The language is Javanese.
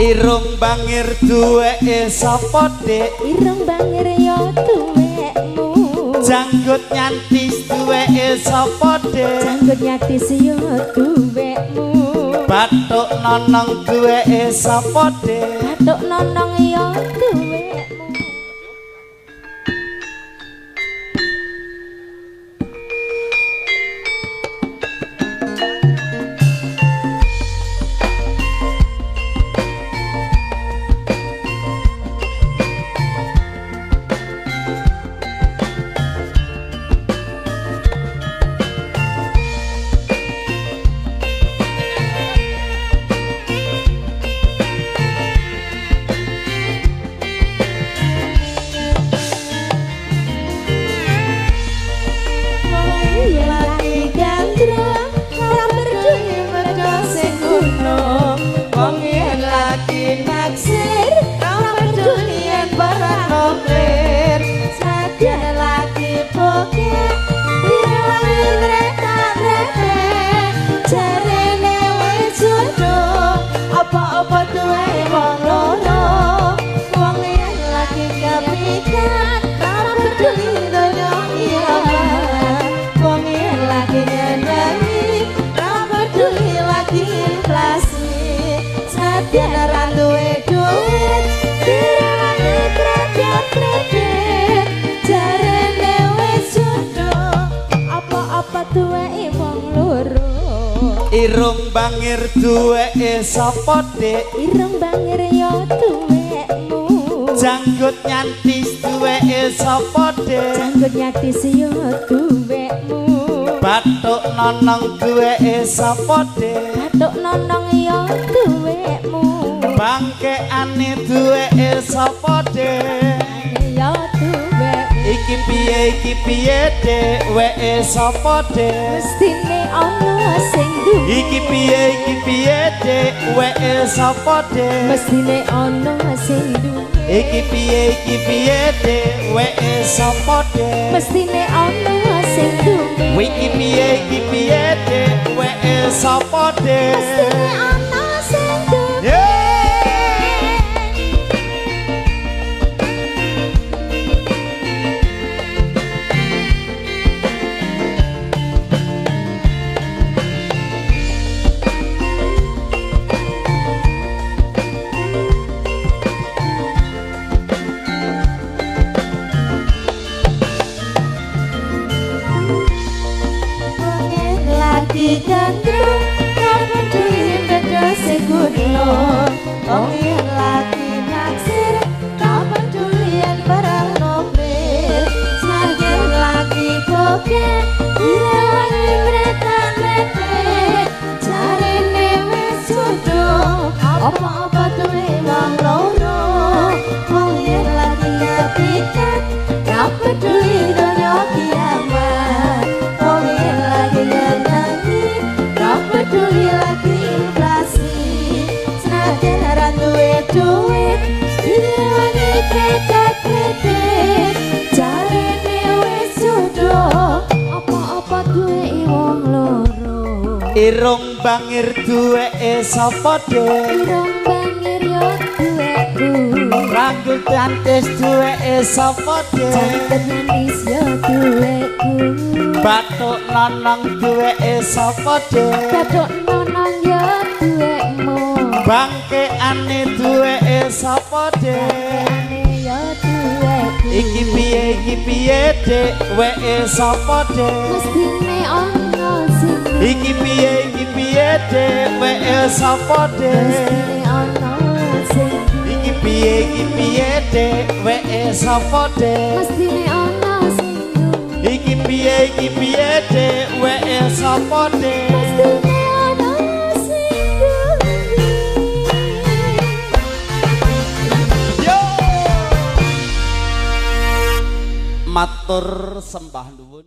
Irung bangir duweke sapa Dik? Irung bangir yo duwekmu. Janggut nyantis duweke sapa Dik? Janggut nyantis yo duwekmu. Bathuk nonong duweke sapa Dik? Bathuk nonong yo duwekmu. Apa-apa tuwe wong loro, wong yen lagi kepikat, ora peduli donya kiamat. Wong yen lagi nyenengi, ora peduli lagi inflasi. Sadyan ora duwe duit, direwangi kredit-kredit. Jarene wis jodoh, apa-apa tuwe wong loro. Irung bangir duweke sapa Dik? Irung bangir yo duwekmu. Janggut nyantis duweke sapa Dik? Janggut nyantis yo duwekmu. Bathuk nonong duweke sapa Dik? Bathuk nonong yo duwekmu. Bangkeane duweke sapa Dik? Yo duwekmu. Iki piye Dik? Weke sapa Dik? Mestine ana sing duwe. Iki piye Dik? Weke sapa Dik? Mestine ana sing duwe. Iki piye Dik? Weke sapa Dik? Mestine ana sing duwe. Iki piye Dik? Weke sapa Dik? Mestine ana sing duwe. Gandrung, kapan duit beda segundo. Wong yen lagi naksir, kapan duit barang mobil. Sajen lagi bokeh, direwangi mretan-mretet. Jarene wis jodoh, apa-apa duit wong loro. Wong yen lagi kepikat, kapan duit donya kiamat. Wong yen lagi peduli lagi inflasi. Senajan ora duwe duit, direwangi kredit-kredit. Jarene wis jodoh, apa-apa duwe wong loro. Irung bangir duweke sapa Dik? Irung bangir yo duweku. Ranggut nyantis duweke sapa Dik? Janggut nyantis yo duweku. Bathuk nonong duweke sapa Dik? Bathuk nonong yo duwekmu. Bangkeane duweke sapa Dik? Yo duweku. Iki piye Dik? Weke sapa Dik? Mestine ana sing Iki piye Dik? Weke sapa Dik? mestine ana sing Iki piye Dik? Weke sapa Dik? mestine ana sing Iki piye Dik? Weke sapa Dik? mestine ana sing Yo! Matur sembah nuwun.